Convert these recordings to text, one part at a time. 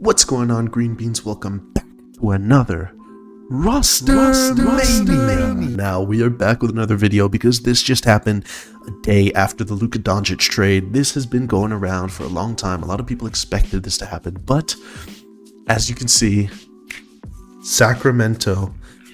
What's going on, Green Beans? Welcome back to another Roster Mania. Now, we are back with another video because this just happened a day after the Luka Doncic trade. This has been going around for a long time. A lot of people expected this to happen, but as you can see, Sacramento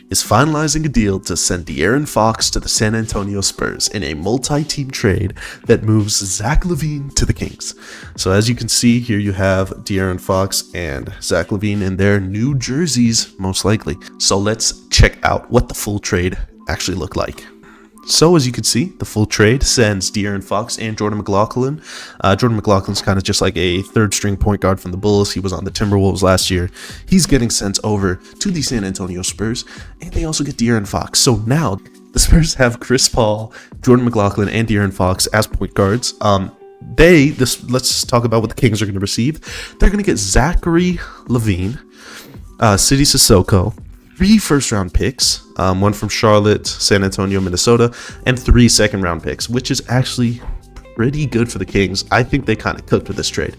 is finalizing a deal to send De'Aaron Fox to the San Antonio Spurs in a multi-team trade that moves Zach LaVine to the Kings. So as you can see here, you have De'Aaron Fox and Zach LaVine in their new jerseys, most likely. So let's check out what the full trade actually looked like. So as you can see, the full trade sends De'Aaron Fox and Jordan McLaughlin. Jordan McLaughlin's kind of just like a third-string point guard from the Bulls. He was on the Timberwolves last year. He's getting sent over to the San Antonio Spurs, and they also get De'Aaron Fox. So now the Spurs have Chris Paul, Jordan McLaughlin, and De'Aaron Fox as point guards. Let's talk about what the Kings are going to receive. They're going to get Zachary LaVine, Sidy Cissoko, 3 first-round picks, one from Charlotte, San Antonio, Minnesota, and 3 second-round picks, which is actually pretty good for the Kings. I think they kind of cooked with this trade.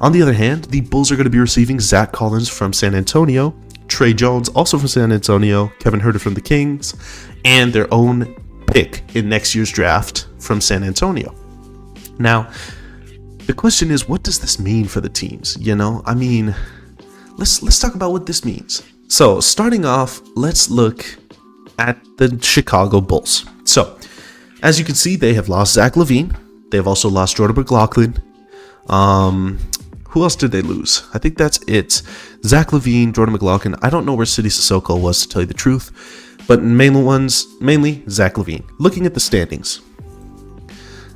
On the other hand, the Bulls are going to be receiving Zach Collins from San Antonio, Trey Jones, also from San Antonio, Kevin Huerter from the Kings, and their own pick in next year's draft from San Antonio. Now, the question is, what does this mean for the teams? You know, I mean, let's talk about what this means. So, starting off, let's look at the Chicago Bulls. So, as you can see, they have lost Zach LaVine. They have also lost Jordan McLaughlin. Who else did they lose? I think that's it. Zach LaVine, Jordan McLaughlin. I don't know where Sidy Cissoko was, to tell you the truth. But mainly Zach LaVine. Looking at the standings.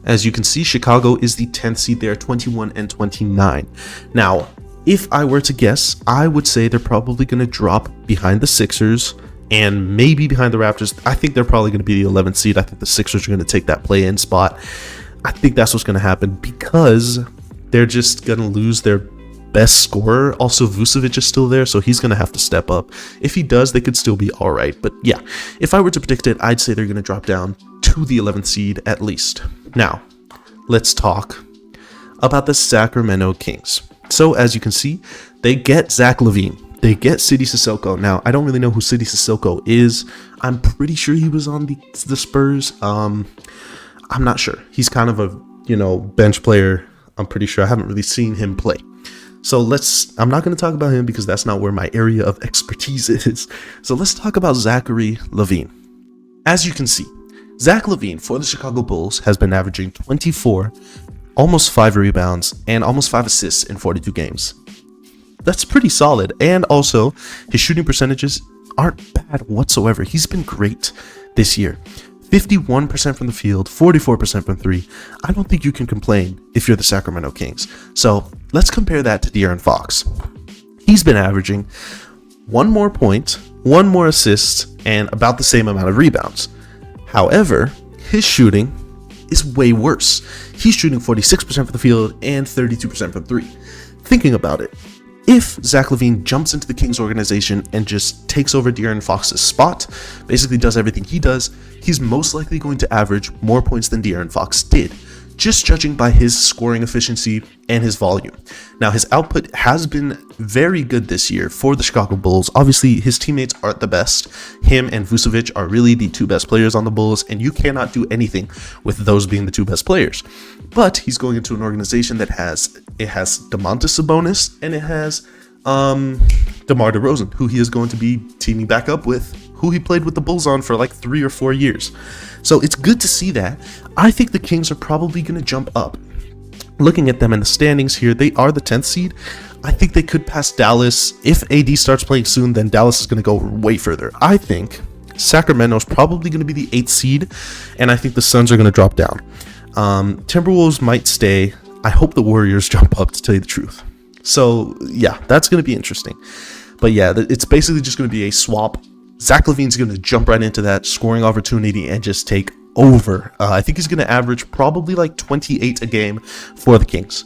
As you can see, Chicago is the 10th seed. They are 21 and 29. Now, if I were to guess, I would say they're probably going to drop behind the Sixers and maybe behind the Raptors. I think they're probably going to be the 11th seed. I think the Sixers are going to take that play-in spot. I think that's what's going to happen because they're just going to lose their best scorer. Also, Vucevic is still there, so he's going to have to step up. If he does, they could still be all right. But yeah, if I were to predict it, I'd say they're going to drop down to the 11th seed at least. Now, let's talk about the Sacramento Kings. So, as you can see, they get Zach LaVine. They get Sidy Cissoko. Now, I don't really know who Sidy Cissoko is. I'm pretty sure he was on the Spurs. I'm not sure. He's kind of a, bench player. I'm pretty sure. I haven't really seen him play. So, I'm not going to talk about him because that's not where my area of expertise is. So, let's talk about Zachary LaVine. As you can see, Zach LaVine for the Chicago Bulls has been averaging 24, almost 5 rebounds, and almost 5 assists in 42 games. That's pretty solid. And also, his shooting percentages aren't bad whatsoever. He's been great this year. 51% from the field, 44% from 3. I don't think you can complain if you're the Sacramento Kings. So, let's compare that to De'Aaron Fox. He's been averaging 1 more point, 1 more assist, and about the same amount of rebounds. However, his shooting is way worse. He's shooting 46% from the field and 32% from 3. Thinking about it, if Zach LaVine jumps into the Kings organization and just takes over De'Aaron Fox's spot, basically does everything he does, he's most likely going to average more points than De'Aaron Fox did, just judging by his scoring efficiency and his volume. Now, his output has been very good this year for the Chicago Bulls. Obviously, his teammates aren't the best. Him and Vucevic are really the 2 best players on the Bulls, and you cannot do anything with those being the 2 best players. But he's going into an organization that has Domantas Sabonis and it has DeMar DeRozan, who he is going to be teaming back up with, who he played with the Bulls on for like 3 or 4 years. So it's good to see that. I think the Kings are probably going to jump up. Looking at them in the standings here, they are the 10th seed. I think they could pass Dallas. If AD starts playing soon, then Dallas is going to go way further. I think Sacramento is probably going to be the 8th seed, and I think the Suns are going to drop down. Timberwolves might stay. I hope the Warriors jump up, to tell you the truth. So, yeah, that's going to be interesting. But yeah, it's basically just going to be a swap. Zach LaVine's going to jump right into that scoring opportunity and just take over. I think he's going to average probably like 28 a game for the Kings.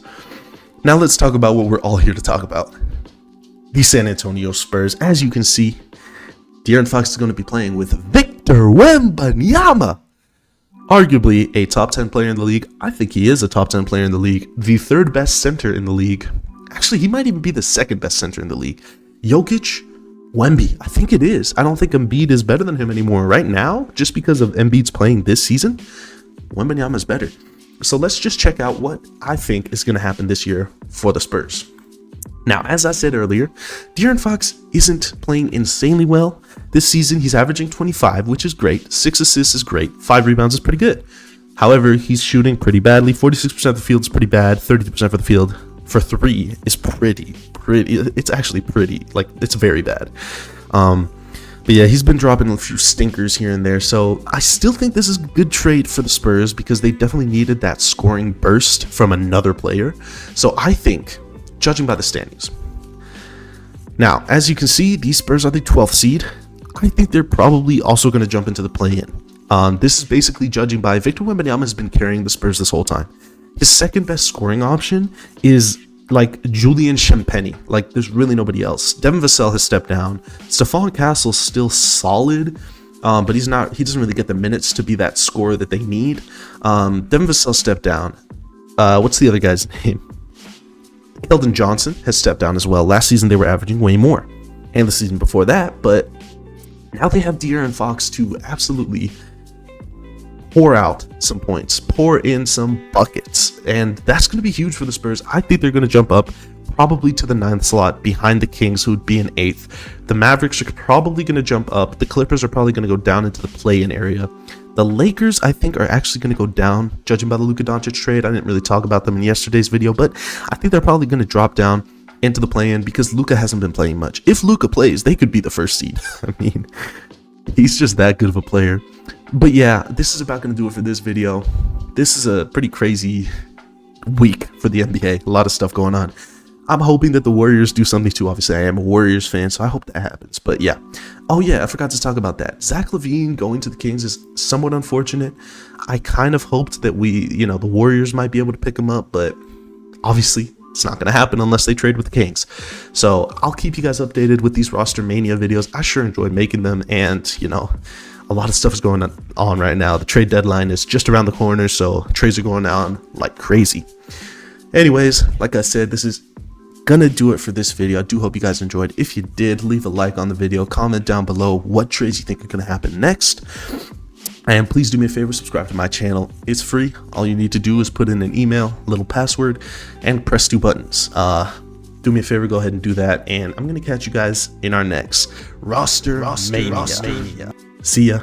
Now let's talk about what we're all here to talk about. The San Antonio Spurs. As you can see, De'Aaron Fox is going to be playing with Victor Wembanyama. Arguably a top 10 player in the league. I think he is a top 10 player in the league. The 3rd best center in the league. Actually, he might even be the second best center in the league. Jokic, Wemby. I think it is. I don't think Embiid is better than him anymore right now, just because of Embiid's playing this season. Wembanyama is better. So let's just check out what I think is going to happen this year for the Spurs. Now, as I said earlier, De'Aaron Fox isn't playing insanely well this season. He's averaging 25, which is great. 6 assists is great. 5 rebounds is pretty good. However, he's shooting pretty badly. 46% of the field is pretty bad. 32% for the field for 3 is pretty. It's actually pretty. Like, it's very bad. But yeah, he's been dropping a few stinkers here and there. So I still think this is a good trade for the Spurs because they definitely needed that scoring burst from another player. So I think, judging by the standings. Now, as you can see, these Spurs are the 12th seed. I think they're probably also going to jump into the play-in. This is basically judging by Victor Wembanyama has been carrying the Spurs this whole time. His second best scoring option is like Julian Champagny. Like, there's really nobody else. Devin Vassell has stepped down. Stephon Castle's still solid, but he doesn't really get the minutes to be that scorer that they need. Devin Vassell stepped down. What's the other guy's name? Keldon Johnson has stepped down as well. Last season they were averaging way more, and the season before that, but now they have De'Aaron Fox to absolutely pour out some points, pour in some buckets, and that's going to be huge for the Spurs. I think they're going to jump up probably to the 9th slot behind the Kings, who would be in 8th. The Mavericks are probably going to jump up. The Clippers are probably going to go down into the play-in area. The Lakers, I think, are actually going to go down, judging by the Luka Doncic trade. I didn't really talk about them in yesterday's video, but I think they're probably going to drop down into the play-in because Luka hasn't been playing much. If Luka plays, they could be the 1st seed. I mean, he's just that good of a player. But yeah, this is about going to do it for this video. This is a pretty crazy week for the NBA. A lot of stuff going on. I'm hoping that the Warriors do something too. Obviously, I am a Warriors fan, so I hope that happens. But yeah. Oh yeah, I forgot to talk about that. Zach LaVine going to the Kings is somewhat unfortunate. I kind of hoped that the Warriors might be able to pick him up, but obviously it's not going to happen unless they trade with the Kings. So I'll keep you guys updated with these Roster Mania videos. I sure enjoyed making them, and a lot of stuff is going on right now. The trade deadline is just around the corner, so trades are going on like crazy. Anyways, like I said, this is gonna do it for this video. I do hope you guys enjoyed. If you did, leave a like on the video, comment down below what trades you think are gonna happen next, and please do me a favor, subscribe to my channel. It's free. All you need to do is put in an email, little password, and press 2 buttons. Do me a favor, go ahead and do that, and I'm gonna catch you guys in our next Roster Mania. See ya.